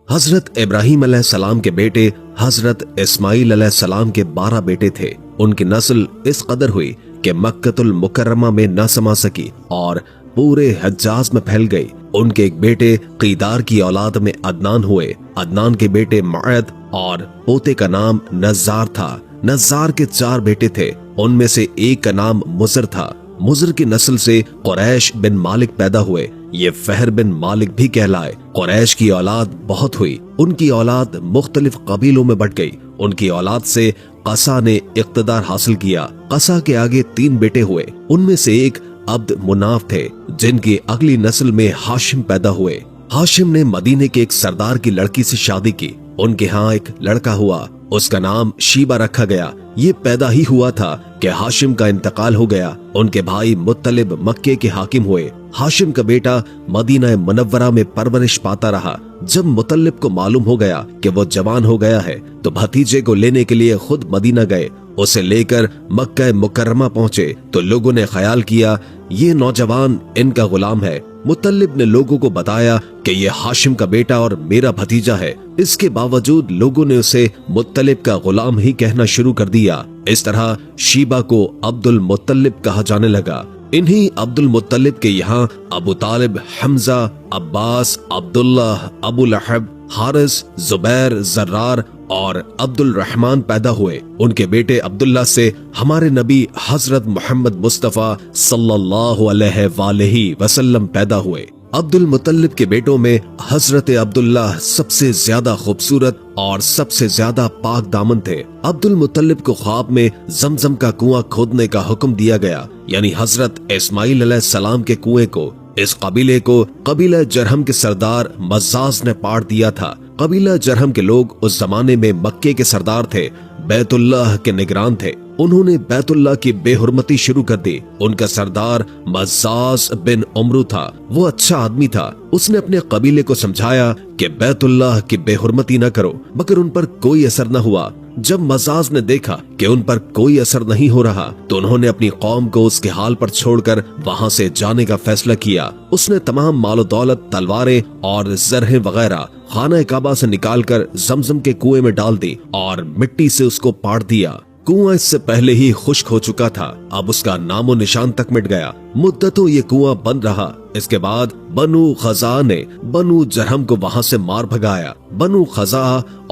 हजरत इब्राहीम अलैहिस्सलाम के बेटे हजरत इस्माईल अलैहिस्सलाम के 12 बेटे थे। उनकी नस्ल इस कदर हुई कि मक्कतुल मुकर्रमा में न समा सकी और पूरे हज्जाज में फैल गई। उनके एक बेटे कीदार की औलाद में अदनान हुए। अदनान के बेटे मुअद और पोते का नाम नज़्जार था। नज़्जार के 4 बेटे थे। उनमें से एक का नाम मुज़र था। मुज़र की नस्ल से कुरैश बिन मालिक पैदा हुए। ये फहर बिन मालिक भी कहलाए। कुरैश की औलाद बहुत हुई। उनकी औलाद मुख्तलिफ कबीलों में बट गई। उनकी औलाद से कसा ने इक्तदार हासिल किया। कसा के आगे 3 बेटे हुए। उनमें से एक अब्द मुनाफ थे, जिनकी अगली नस्ल में हाशिम पैदा हुए। हाशिम ने मदीने के एक सरदार की लड़की से शादी की। उनके यहाँ एक लड़का हुआ। उसका नाम शीबा रखा गया। ये पैदा ही हुआ था कि हाशिम का इंतकाल हो गया। उनके भाई मुत्तलिब मक्के के हाकिम हुए। हाशिम का बेटा मदीना मुनव्वरा में परवरिश पाता रहा। जब मुत्तलिब को मालूम हो गया कि वो जवान हो गया है, तो भतीजे को लेने के लिए खुद मदीना गए। उसे लेकर मक्का मुकर्रमा पहुंचे तो लोगों ने ख्याल किया ये नौजवान इनका गुलाम है। मुत्तलिब ने लोगों को बताया कि ये हाशिम का बेटा और मेरा भतीजा है। इसके बावजूद लोगों ने उसे मुत्तलिब का गुलाम ही कहना शुरू कर दिया। इस तरह शीबा को अब्दुल मुत्तलिब कहा जाने लगा। इन्हीं अब्दुल मुत्तलिब के यहाँ अबू तालिब, हमजा, अब्बास, अब्दुल्ला, अबू लहब, हारिस, जुबैर, जर्रार और अब्दुल रहमान पैदा हुए। उनके बेटे अब्दुल्ला से हमारे नबी हजरत मोहम्मद मुस्तफा सल्लल्लाहु अलैहि वसल्लम पैदा हुए। अब्दुल मुत्तलिब के बेटों में हजरत अब्दुल्ला सबसे ज्यादा खूबसूरत और सबसे ज्यादा पाक दामन थे। अब्दुल मुत्तलिब को ख्वाब में जमजम का कुआं खोदने का हुक्म दिया गया, यानी हजरत इस्माईल अलैहिस्सलाम के कुएं को। इस कबीले को कबीला जरहम के सरदार मज़्ज़ाज़ ने पाड़ दिया था। कबीला जरहम के लोग उस जमाने में मक्के के सरदार थे, बैतुल्लाह के निगरान थे। उन्होंने बैतुल्लाह की बेहुरमती शुरू कर दी। उनका सरदार मज़्ज़ाज़ बिन उमरू था। वो अच्छा आदमी था। उसने अपने कबीले को समझाया कि बैतुल्लाह की बेहुरमती न करो, मगर उन पर कोई असर न हुआ। जब मज़्ज़ाज़ ने देखा कि उन पर कोई असर नहीं हो रहा, तो उन्होंने अपनी कौम को उसके हाल पर छोड़कर वहाँ से जाने का फैसला किया। उसने तमाम मालो दौलत, तलवारें और जरहें वगैरह खाना काबा से निकालकर जमजम के कुएं में डाल दी और मिट्टी से उसको पाड़ दिया। कुआं इससे पहले ही खुश्क हो चुका था, अब उसका नामो निशान तक मिट गया। मुद्दतों ये कुआं बंद रहा। इसके बाद बनु खज़ा ने बनु जरहम को वहां से मार भगाया। बनु खज़ा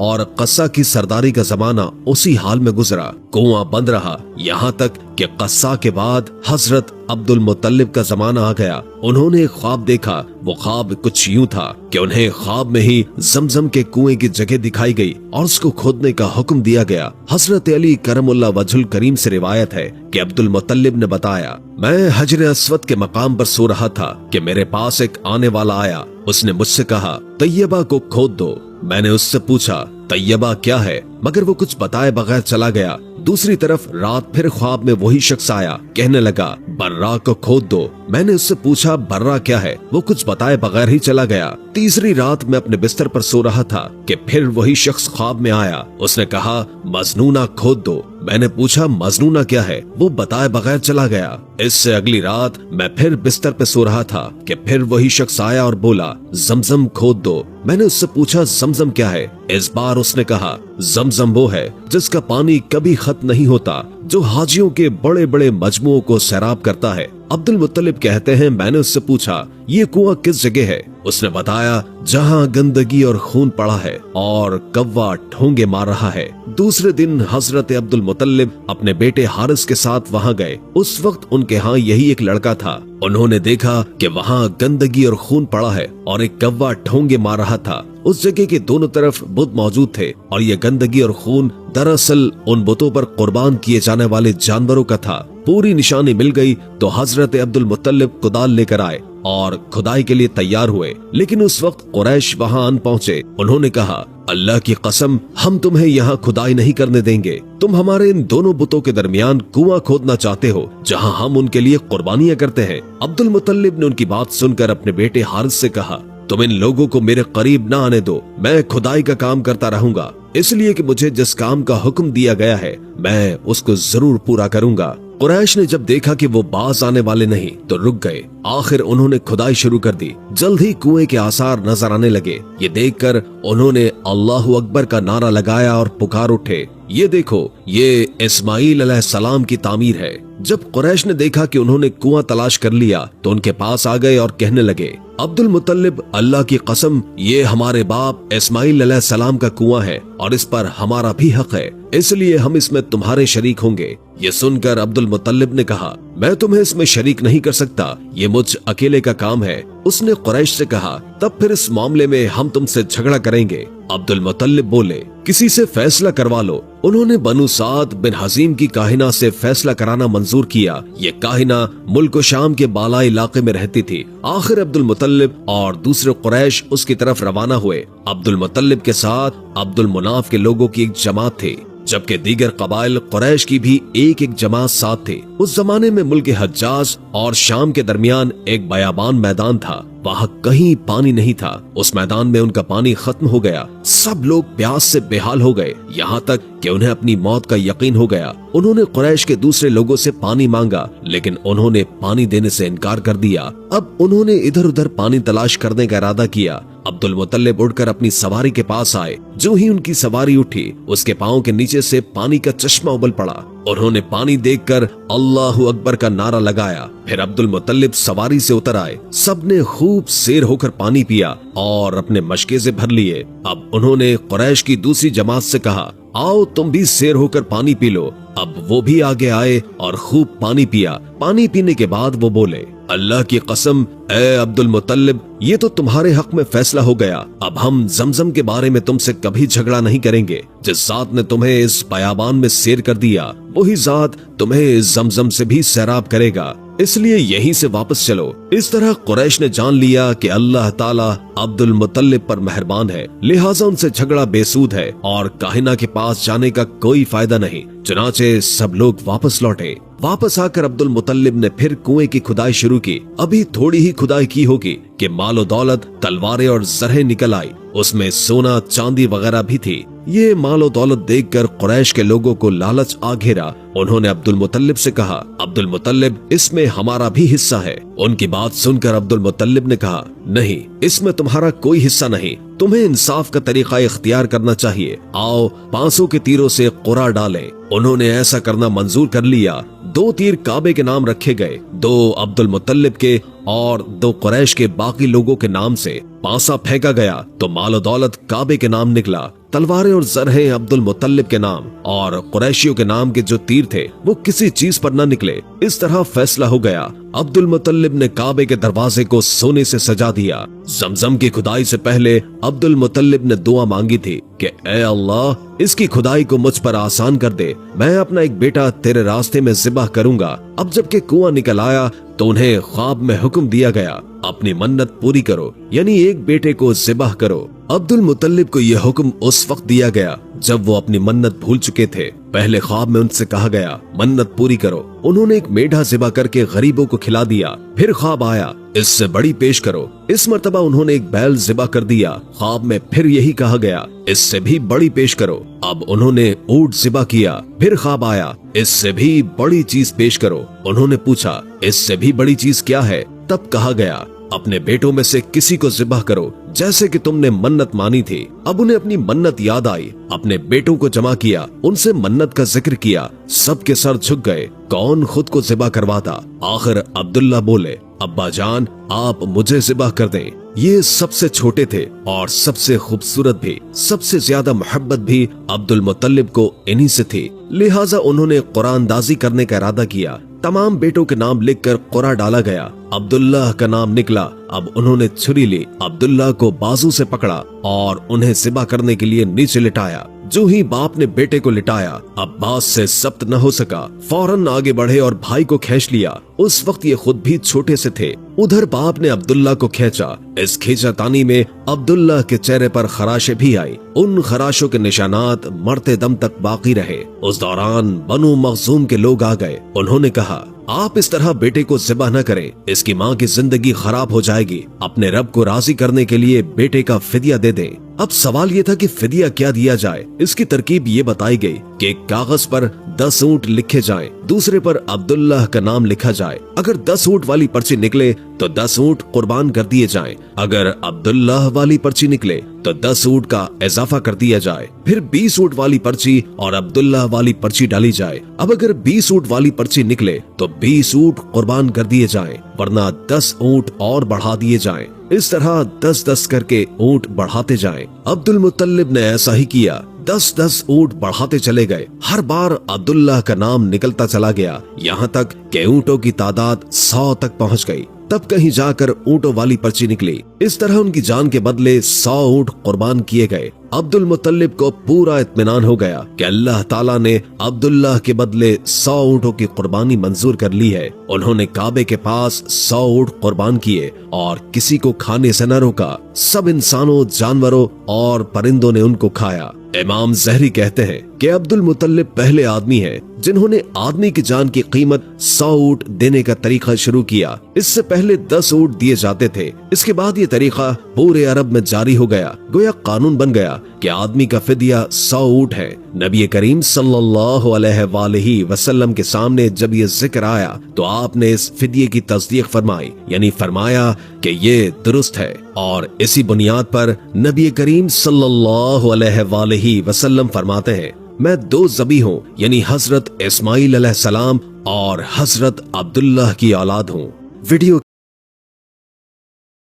और कस्सा की सरदारी का जमाना उसी हाल में गुजरा। कुआं बंद रहा यहाँ तक कि कस्सा के बाद हजरत अब्दुल मुत्तलिब का जमाना आ गया। उन्होंने एक ख्वाब देखा। वो ख्वाब कुछ यूं था कि उन्हें ख्वाब में ही जमजम के कुएं की जगह दिखाई गई और उसको खोदने का हुक्म दिया गया। हजरत अली करमुल्लाह वजहुल करीम से रिवायत है कि अब्दुल मुत्तलिब ने बताया, मैं हजर अस्वद के मकाम पर सो रहा था कि मेरे पास एक आने वाला आया। उसने मुझसे कहा, तैयबा को खोद दो। मैंने उससे पूछा, तैयबा क्या है, मगर वो कुछ बताए बगैर चला गया। दूसरी तरफ रात फिर ख्वाब में वही शख्स आया, कहने लगा, बर्रा को खोद दो। मैंने उससे पूछा, बर्रा क्या है, वो कुछ बताए बगैर ही चला गया। तीसरी रात मैं अपने बिस्तर पर सो रहा था कि फिर वही शख्स ख्वाब में आया। उसने कहा, मजनूना खोद दो। मैंने पूछा, मजनूना क्या है, वो बताए बगैर चला गया। इससे अगली रात मैं फिर बिस्तर पे सो रहा था कि फिर वही शख्स आया और बोला, जमजम खोद दो। मैंने उससे पूछा, जमजम क्या है। इस बार उसने कहा, जमजम वो है जिसका पानी कभी खत्म नहीं होता, जो हाजियों के बड़े बड़े मजमुओं को सैराब करता है। अब्दुल मुत्तलिब कहते हैं, मैंने उससे पूछा, ये कुआं किस जगह है। उसने बताया, जहां गंदगी और खून पड़ा है और कव्वा ठोंगे मार रहा है। दूसरे दिन हजरत अब्दुल मुत्तलिब अपने बेटे हारिस के साथ वहां गए। उस वक्त उनके यहाँ यही एक लड़का था। उन्होंने देखा कि वहां गंदगी और खून पड़ा है और एक कव्वा ठोंगे मार रहा था। उस जगह के दोनों तरफ बुत मौजूद थे और ये गंदगी और खून दरअसल उन बुतों पर कुर्बान किए जाने वाले जानवरों का था। पूरी निशानी मिल गई तो हजरत अब्दुल मुत्तलिब कुदाल लेकर आए और खुदाई के लिए तैयार हुए, लेकिन उस वक्त कुरैश वहां आन पहुंचे। उन्होंने कहा, अल्लाह की कसम, हम तुम्हें यहाँ खुदाई नहीं करने देंगे। तुम हमारे इन दोनों बुतों के दरमियान कुआं खोदना चाहते हो जहाँ हम उनके लिए कुर्बानियां करते हैं। अब्दुल मुत्तलिब ने उनकी बात सुनकर अपने बेटे हारिस से कहा, तुम इन लोगों को मेरे करीब ना आने दो, मैं खुदाई का काम करता रहूंगा, इसलिए कि मुझे जिस काम का हुक्म दिया गया है मैं उसको जरूर पूरा करूंगा। कुरैश ने जब देखा कि वो बाज आने वाले नहीं तो रुक गए। आखिर उन्होंने खुदाई शुरू कर दी। जल्द ही कुएं के आसार नजर आने लगे। ये देखकर उन्होंने अल्लाहु अकबर का नारा लगाया और पुकार उठे, ये देखो, ये इस्माईल अलैहिस्सलाम की तामीर है। जब कुरैश ने देखा कि उन्होंने कुआं तलाश कर लिया तो उनके पास आ गए और कहने लगे, अब्दुल मुत्तलिब, अल्लाह की कसम, ये हमारे बाप इस्माईल अलैहिस्सलाम का कुआं है और इस पर हमारा भी हक है, इसलिए हम इसमें तुम्हारे शरीक होंगे। ये सुनकर अब्दुल मुत्तलिब ने कहा, मैं तुम्हें इसमें शरीक नहीं कर सकता, ये मुझ अकेले का काम है। उसने कुरैश से कहा, तब फिर इस मामले में हम तुमसे झगड़ा करेंगे। अब्दुल मुत्तलिब बोले, किसी से फैसला करवा लो। उन्होंने बनु साद बिन हजीम की काहिना से फैसला कराना मंजूर किया। ये काहिना मुल्क शाम के बाला इलाके में रहती थी। आखिर अब्दुल मुत्तलिब और दूसरे कुरैश उसकी तरफ रवाना हुए। अब्दुल मुत्तलिब के साथ अब्दुल मुनाफ के लोगों की एक जमात थी, जबकि दीगर कबाइल कुरैश की भी एक एक जमात साथ थी। उस जमाने में मुल्क हज्जाज और शाम के दरमियान एक बयाबान मैदान था। वहाँ कहीं पानी नहीं था। उस मैदान में उनका पानी खत्म हो गया। सब लोग प्यास से बेहाल हो गए, यहाँ तक कि उन्हें अपनी मौत का यकीन हो गया। उन्होंने कुरैश के दूसरे लोगों से पानी मांगा, लेकिन उन्होंने पानी देने से इनकार कर दिया। अब उन्होंने इधर उधर पानी तलाश करने का इरादा किया। अब्दुल मुत्तलिब उड़कर अपनी सवारी के पास आए। जो ही उनकी सवारी उठी, उसके पांव के नीचे से पानी का चश्मा उबल पड़ा। उन्होंने पानी देखकर अल्लाहु अकबर का नारा लगाया। फिर अब्दुल मुत्तलिब सवारी से उतर आए। सबने खूब सैर होकर पानी पिया और अपने मशकेज़े भर लिए। अब उन्होंने कुरैश की दूसरी जमात से कहा, आओ तुम भी सैर होकर पानी पी लो। अब वो भी आगे आए और खूब पानी पिया। पानी पीने के बाद वो बोले, अल्लाह की कसम, ए अब्दुल मुत्तलिब, ये तो तुम्हारे हक में फैसला हो गया। अब हम जमजम के बारे में तुमसे कभी झगड़ा नहीं करेंगे। जिस जात ने तुम्हें इस बयाबान में सैर कर दिया, वही जात तुम्हें इस जमजम से भी सैराब करेगा, इसलिए यहीं से वापस चलो। इस तरह कुरैश ने जान लिया कि अल्लाह ताला अब्दुल मुत्तलिब पर मेहरबान है, लिहाजा उनसे झगड़ा बेसूद है और काहिना के पास जाने का कोई फायदा नहीं। चुनाचे सब लोग वापस लौटे। वापस आकर अब्दुल मुत्तलिब ने फिर कुएं की खुदाई शुरू की। अभी थोड़ी ही खुदाई की होगी कि मालो दौलत, तलवारें और जरहें निकल आई। उसमें सोना चांदी वगैरह भी थी। ये मालो दौलत देखकर कुरैश के लोगों को लालच आ घेरा। उन्होंने अब्दुल मुत्तलिब से कहा, अब्दुल मुत्तलिब, इसमें हमारा भी हिस्सा है। उनकी बात सुनकर अब्दुल मुत्तलिब ने कहा, नहीं, इसमें तुम्हारा कोई हिस्सा नहीं, तुम्हें इंसाफ का तरीका इख्तियार करना चाहिए। आओ 500 के तीरों से कुरा डालें। उन्होंने ऐसा करना मंजूर कर लिया। 2 तीर काबे के नाम रखे गए, 2 अब्दुल मुत्तलिब के और 2 कुरैश के बाकी लोगों के नाम से। पासा फेंका गया तो मालो दौलत काबे के नाम निकला। तलवारें और जरहें अब्दुल मुत्तलिब के नाम और कुरैशियों के नाम के जो तीर थे वो किसी चीज पर न निकले। इस तरह फैसला हो गया। अब्दुल मुत्तलिब ने काबे के दरवाजे को सोने से सजा दिया। जमजम की खुदाई से पहले अब्दुल मुत्तलिब ने दुआ मांगी थी कि ए अल्लाह, इसकी खुदाई को मुझ पर आसान कर दे। मैं अपना एक बेटा तेरे रास्ते में ज़िबह करूंगा। अब जबकि कुआं निकल आया तो उन्हें ख्वाब में हुक्म दिया गया, अपनी मन्नत पूरी करो, यानी एक बेटे को ज़िबह करो। अब्दुल मुत्तलिब को यह हुक्म उस वक्त दिया गया जब वो अपनी मन्नत भूल चुके थे। पहले ख्वाब में उनसे कहा गया, मन्नत पूरी करो। उन्होंने एक मेढा ज़िबह करके गरीबों को खिला दिया। फिर ख्वाब आया, इससे बड़ी पेश करो। इस मर्तबा उन्होंने एक बैल ज़िबह कर दिया। ख्वाब में फिर यही कहा गया, इससे भी बड़ी पेश करो। अब उन्होंने ऊंट ज़िबह किया। फिर ख्वाब आया, इससे भी बड़ी चीज पेश करो। उन्होंने पूछा, इससे भी बड़ी चीज क्या है? तब कहा गया, अपने बेटों में से किसी को ज़िबह करो जैसे कि तुमने मन्नत मानी थी। अब उन्हें अपनी मन्नत याद आई। अपने बेटों को जमा किया, उनसे मन्नत का जिक्र किया। सबके सर झुक गए, कौन खुद को ज़िबह करवाता। आखिर अब्दुल्ला बोले, अब्बा जान, आप मुझे ज़िबह कर दें। ये सबसे छोटे थे और सबसे खूबसूरत भी, सबसे ज्यादा मोहब्बत भी अब्दुल मुत्तलिब को इन्हीं से थी। लिहाजा उन्होंने कुरानदाजी करने का इरादा किया। तमाम बेटों के नाम लिखकर कुरा डाला गया। अब्दुल्लाह का नाम निकला। अब उन्होंने छुरी ली, अब्दुल्लाह को बाजू से पकड़ा और उन्हें ज़िबह करने के लिए नीचे लिटाया। जो ही बाप ने बेटे को लिटाया, अब्बास से सब्त न हो सका, फौरन आगे बढ़े और भाई को खींच लिया। उस वक्त ये खुद भी छोटे से थे। उधर बाप ने अब्दुल्ला को खींचा। इस खींचातानी में अब्दुल्ला के चेहरे पर खराशे भी आई। उन खराशों के निशानात मरते दम तक बाकी रहे। उस दौरान बनु मखजूम के लोग आ गए। उन्होंने कहा, आप इस तरह बेटे को ज़िबह न करें, इसकी माँ की जिंदगी खराब हो जाएगी। अपने रब को राजी करने के लिए बेटे का फिदिया दे दें। अब सवाल ये था कि फिदिया क्या दिया जाए। इसकी तरकीब ये बताई गई कि एक कागज पर 10 ऊंट लिखे जाएं, दूसरे पर अब्दुल्लाह का नाम लिखा जाए। अगर 10 ऊंट वाली पर्ची निकले तो 10 ऊंट कुर्बान कर दिए जाएं। अगर अब्दुल्लाह वाली पर्ची निकले तो 10 ऊंट का इजाफा कर दिया जाए। फिर 20 ऊंट वाली पर्ची और अब्दुल्लाह वाली पर्ची डाली जाए। अब अगर 20 ऊंट वाली पर्ची निकले तो 20 ऊंट कुर्बान कर दिए जाएं, वरना 10 ऊंट और बढ़ा दिए जाएं। इस तरह 10-10 करके ऊंट बढ़ाते जाएं। अब्दुल मुत्तलिब ने ऐसा ही किया। 10-10 ऊंट बढ़ाते चले गए। हर बार अब्दुल्लाह का नाम निकलता चला गया, यहाँ तक कि ऊंटों की तादाद 100 तक पहुँच गई। तब कहीं जाकर ऊंटों वाली पर्ची निकली। इस तरह उनकी जान के बदले 100 ऊंट कुर्बान किए गए। अब्दुल मुत्तलिब को पूरा इत्मीनान हो गया कि अल्लाह ताला ने अब्दुल्लाह के बदले 100 ऊंटों की कुर्बानी मंजूर कर ली है। उन्होंने काबे के पास 100 ऊंट कुर्बान किए और किसी को खाने से न रोका। सब इंसानों, जानवरों और परिंदों ने उनको खाया। इमाम ज़हरी कहते हैं कि अब्दुल मुत्तलिब पहले आदमी हैं जिन्होंने आदमी की जान की कीमत 100 ऊंट देने का तरीका शुरू किया। इससे पहले 10 ऊंट दिए जाते थे। इसके बाद ये तरीका पूरे अरब में जारी हो गया। गोया कानून बन गया कि आदमी का फिदिया 100 ऊंट है। नबी करीम सल्लल्लाहु अलैहि वसल्लम के सामने जब ये जिक्र आया तो आपने इस फिदिये की तस्दीक फरमाई, यानी फरमाया कि ये दुरुस्त है। और इसी बुनियाद पर नबी करीम सल्लल्लाहु अलैहि वसल्लम फरमाते हैं, मैं 2 ज़बी हूँ, यानी हजरत इस्माइल अलैहिस्सलाम और हजरत अब्दुल्लाह की औलाद हूँ। वीडियो